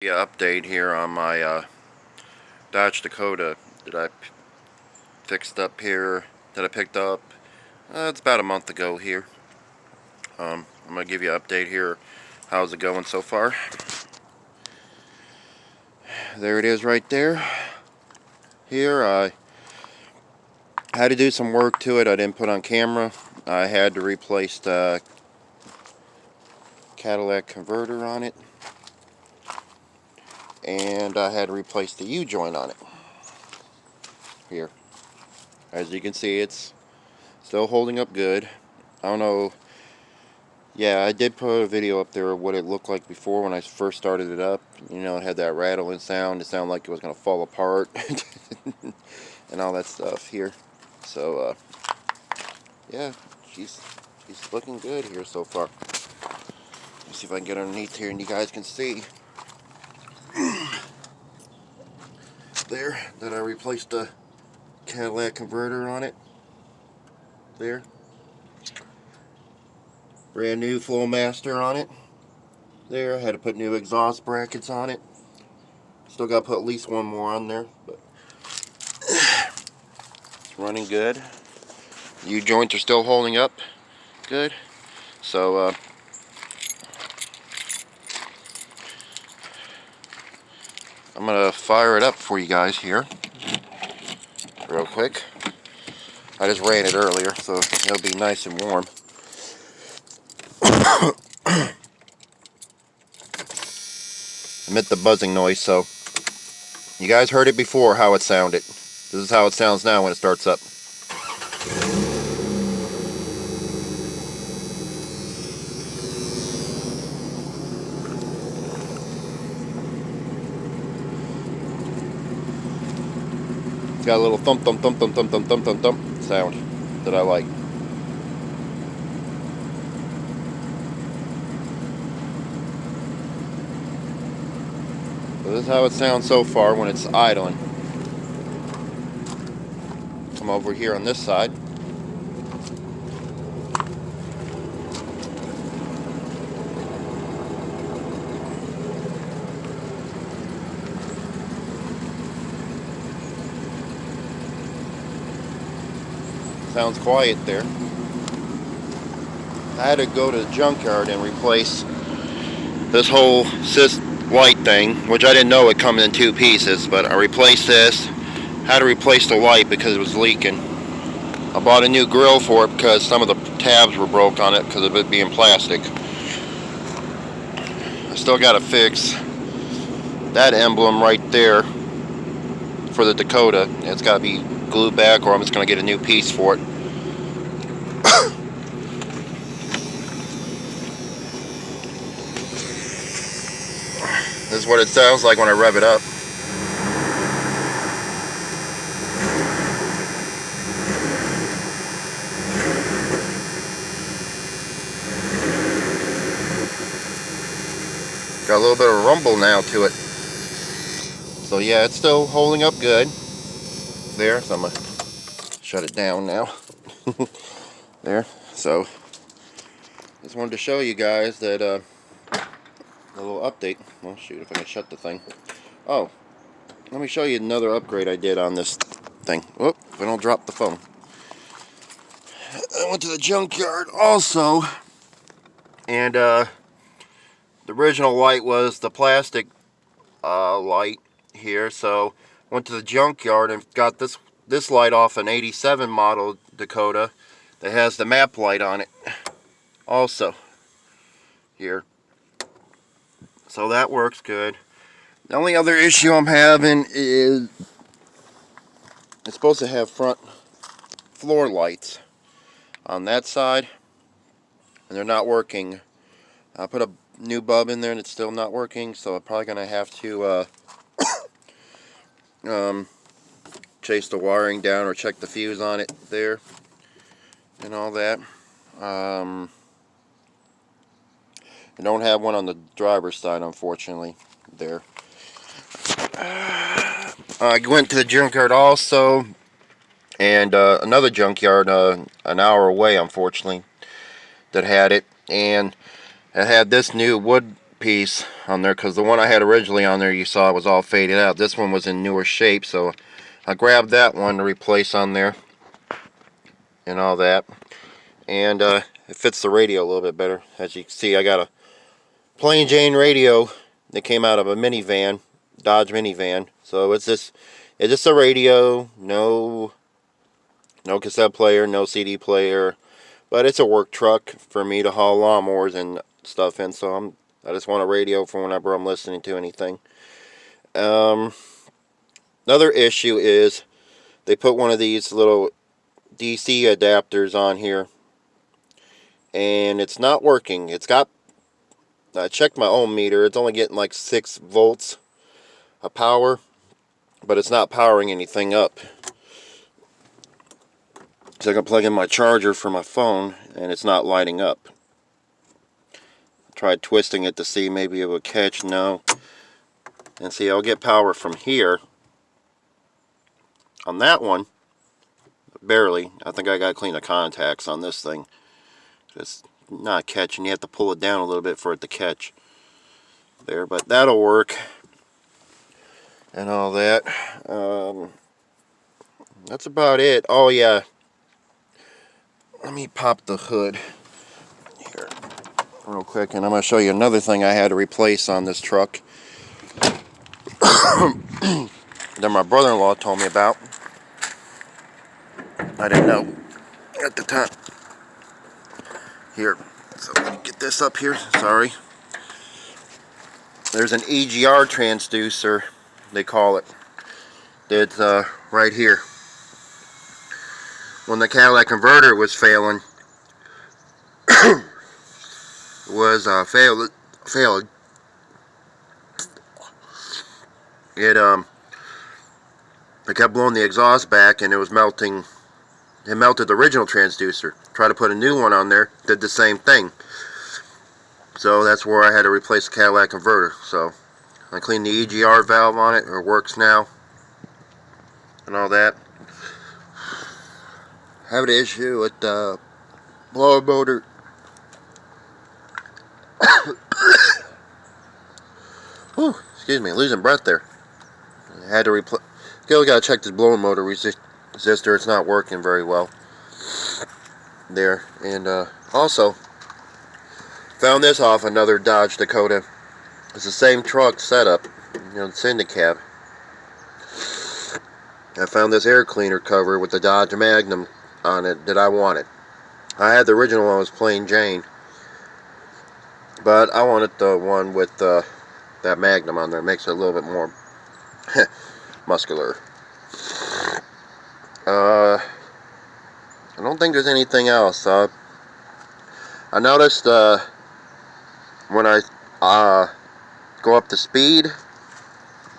Yeah, update here on my Dodge Dakota that I fixed up here, that I picked up. It's about a month ago here. I'm going to give you an update here. How's it going so far? There it is right there. Here, I had to do some work to it I didn't put on camera. I had to replace the catalytic converter on it. And I had to replace the U-joint on it. Here. As you can see, it's still holding up good. I don't know. Yeah, I did put a video up there of what it looked like before when I first started it up. You know, it had that rattling sound. It sounded like it was going to fall apart. And all that stuff here. So, yeah, she's looking good here so far. Let's see if I can get underneath here and you guys can see. There, that I replaced the catalytic converter on it. There. Brand new Flowmaster on it. There, I had to put new exhaust brackets on it. Still got to put at least one more on there, but it's running good. U-joints are still holding up good. So, I'm going to fire it up for you guys here real quick. I just ran it earlier, so it'll be nice and warm. Emit the buzzing noise, so you guys heard it before how it sounded. This is how it sounds now when it starts up. It's got a little thump thump thump thump thump thump thump thump thump sound that I like. So this is how it sounds so far when it's idling. Come over here on this side. Sounds quiet there. I had to go to the junkyard and replace this whole light thing, which I didn't know would come in two pieces, but I replaced this. Had to replace the light because it was leaking. I bought a new grill for it because some of the tabs were broke on it because of it being plastic. I still got to fix that emblem right there for the Dakota. It's got to be glued back or I'm just going to get a new piece for it. This is what it sounds like when I rev it up. Got a little bit of rumble now to it. So yeah, it's still holding up good. There, so I'm going to shut it down now. There, so just wanted to show you guys that a little update. Well, shoot, if I can shut the thing. Oh, let me show you another upgrade I did on this thing. Whoop, if I don't drop the phone. I went to the junkyard also, and the original light was the plastic light here, so went to the junkyard and got this light off an 87 model Dakota that has the map light on it also here. So that works good. The only other issue I'm having is it's supposed to have front floor lights on that side, and they're not working. I put a new bulb in there and it's still not working, so I'm probably going to have to chase the wiring down or check the fuse on it there and all that. I don't have one on the driver's side, unfortunately, there. I went to the junkyard also, and another junkyard an hour away, unfortunately, that had it, and it had this new wood piece on there, because the one I had originally on there, you saw it was all faded out. This one was in newer shape, so I grabbed that one to replace on there and all that. And it fits the radio a little bit better. As you can see, I got a plain Jane radio that came out of a minivan, Dodge minivan. So it's just a radio, no cassette player, no CD player, but it's a work truck for me to haul lawnmowers and stuff in. So I just want a radio for whenever I'm listening to anything. Another issue is they put one of these little DC adapters on here, and it's not working. I checked my ohm meter, it's only getting like 6 volts of power, but it's not powering anything up. So I can plug in my charger for my phone, and it's not lighting up. I tried twisting it to see maybe it would catch. No. And see, I'll get power from here. On that one, barely. I think I gotta clean the contacts on this thing. It's not catching. You have to pull it down a little bit for it to catch. There, but that'll work. And all that. That's about it. Oh yeah. Let me pop the hood here real quick, and I'm going to show you another thing I had to replace on this truck that my brother-in-law told me about. I didn't know at the time. Here, so let me get this up here. Sorry. There's an EGR transducer, they call it. It's right here. When the catalytic converter was failing, failed. It kept blowing the exhaust back, and it was melting. It melted the original transducer. Tried to put a new one on there, did the same thing. So that's where I had to replace the catalytic converter. So I cleaned the EGR valve on it. It works now, and all that. I have an issue with the blower motor. Whew, excuse me, losing breath there. I had to replace. Still got to check this blower motor resistor. It's not working very well. There, and also found this off another Dodge Dakota. It's the same truck setup, the Cindy cab. I found this air cleaner cover with the Dodge Magnum on it that I wanted. I had the original one, was plain Jane, but I wanted the one with that Magnum on there. It makes it a little bit more muscular. I don't think there's anything else. I noticed when I go up to speed,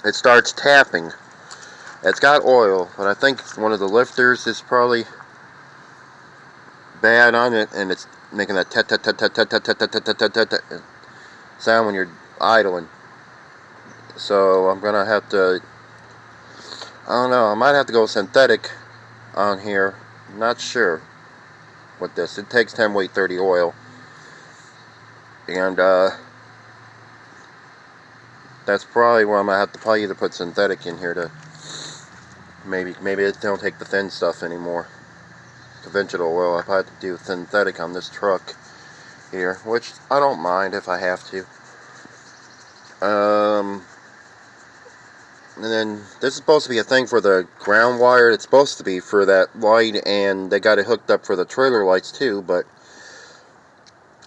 it starts tapping. It's got oil, but I think one of the lifters is probably bad on it, and it's making that tat tat tat tat tat tat tat tat tat tat tat sound when you're idling. So I'm gonna have to, I don't know, I might have to go synthetic on here. I'm not sure with this. It takes 10 weight 30 oil, and that's probably where I'm gonna have to probably either put synthetic in here to maybe it don't take the thin stuff anymore. Conventional oil, I've had to do synthetic on this truck here, which I don't mind if I have to. And then this is supposed to be a thing for the ground wire. It's supposed to be for that light, and they got it hooked up for the trailer lights too, but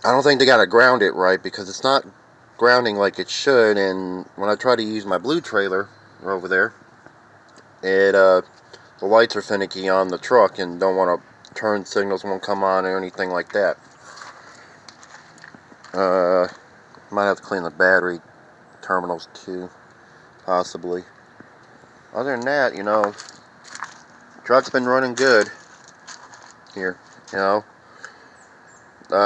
I don't think they got to ground it right, because it's not grounding like it should. And when I try to use my blue trailer over there, the lights are finicky on the truck and don't want to turn, signals won't come on or anything like that. Might have to clean the battery terminals too, possibly. Other than that, truck's been running good here.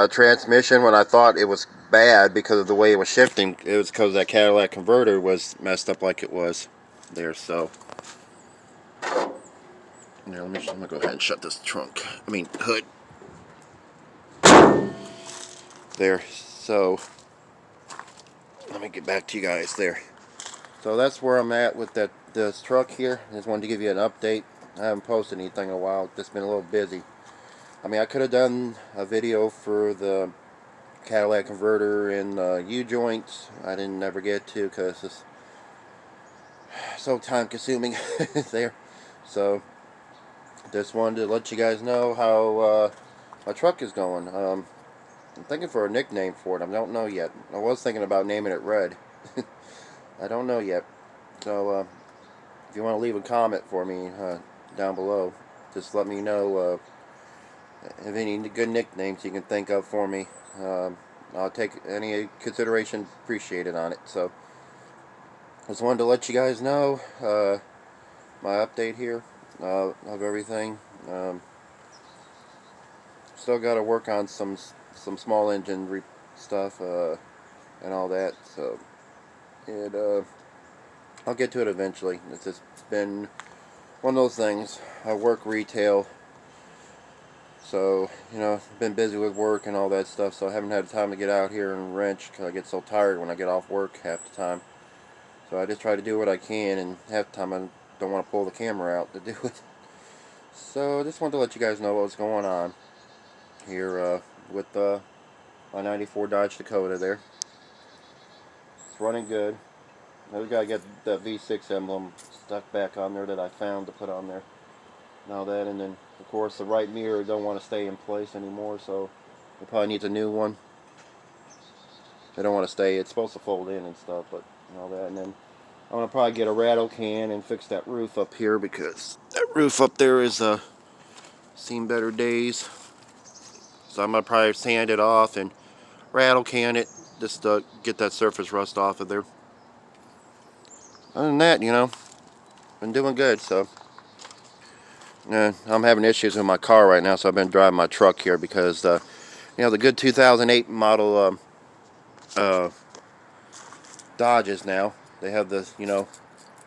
Transmission, when I thought it was bad because of the way it was shifting, it was because that catalytic converter was messed up like it was there. So now I'm gonna go ahead and shut this hood there. So let me get back to you guys there. So that's where I'm at with this truck here. I just wanted to give you an update. I haven't posted anything in a while. Just been a little busy. I mean, I could have done a video for the catalytic converter and U-joints. I didn't never get to because it's so time consuming there. So just wanted to let you guys know how my truck is going. I'm thinking for a nickname for it. I don't know yet. I was thinking about naming it Red. I don't know yet. So if you want to leave a comment for me down below, just let me know if any good nicknames you can think of for me. I'll take any consideration appreciated on it. So just wanted to let you guys know my update here of everything. Still got to work on some small engine stuff and all that. So I'll get to it eventually. It's just been one of those things. I work retail, so you know, been busy with work and all that stuff. So I haven't had time to get out here and wrench because I get so tired when I get off work half the time. So I just try to do what I can, and half the time I don't want to pull the camera out to do it. So I just wanted to let you guys know what's going on here with my 94 Dodge Dakota there. It's running good. Now we gotta get that V6 emblem stuck back on there that I found to put on there. Now that, and then of course the right mirror don't want to stay in place anymore, so it probably needs a new one. They don't want to stay. It's supposed to fold in and stuff, but all that. And then I'm gonna probably get a rattle can and fix that roof up here because that roof up there is seen better days. So I'm gonna probably sand it off and rattle can it just to get that surface rust off of there. Other than that, you know, been doing good. So I'm having issues with my car right now, so I've been driving my truck here because you know, the good 2008 model Dodges now, they have the, you know,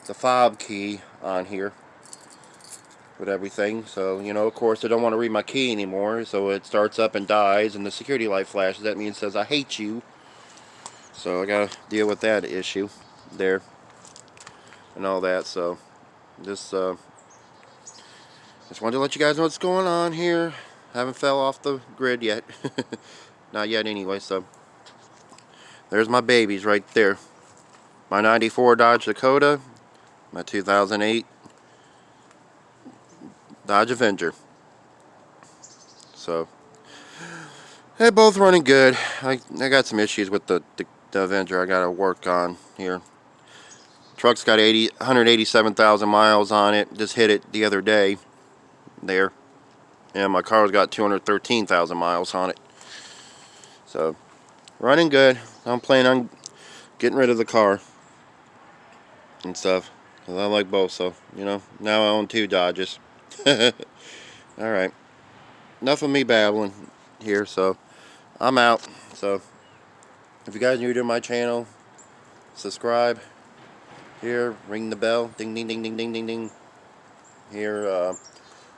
the fob key on here with everything. So, you know, of course I don't want to read my key anymore, so it starts up and dies and the security light flashes. That means it says I hate you. So I gotta deal with that issue there and all that. So just wanted to let you guys know what's going on here. Haven't fell off the grid yet. Not yet anyway. So there's my babies right there. My 94 Dodge Dakota, my 2008 Dodge Avenger. So they're both running good. I got some issues with the Avenger I gotta work on here. Truck's got 187,000 miles on it. Just hit it the other day there. And my car's got 213,000 miles on it. So running good. I'm planning on getting rid of the car and stuff, because I like both. So, you know, now I own 2 Dodges. Alright, enough of me babbling here. So I'm out. So if you guys are new to my channel, subscribe here, ring the bell, ding ding ding ding ding ding ding here.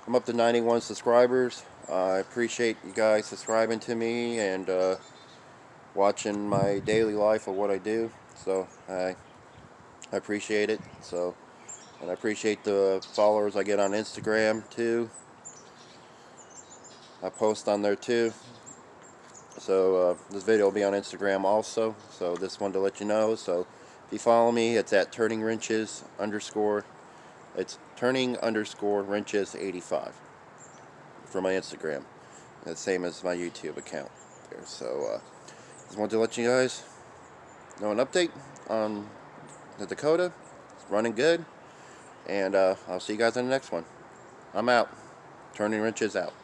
I'm up to 91 subscribers. I appreciate you guys subscribing to me and watching my daily life of what I do. So I appreciate it. So, and I appreciate the followers I get on Instagram too. I post on there too. So this video will be on Instagram also. So just wanted to let you know. So if you follow me, it's at turning wrenches _ it's turning _ wrenches 85 for my Instagram. The same as my YouTube account there. So just wanted to let you guys know an update on the Dakota. It's running good. And I'll see you guys in the next one. I'm out. Turning wrenches out.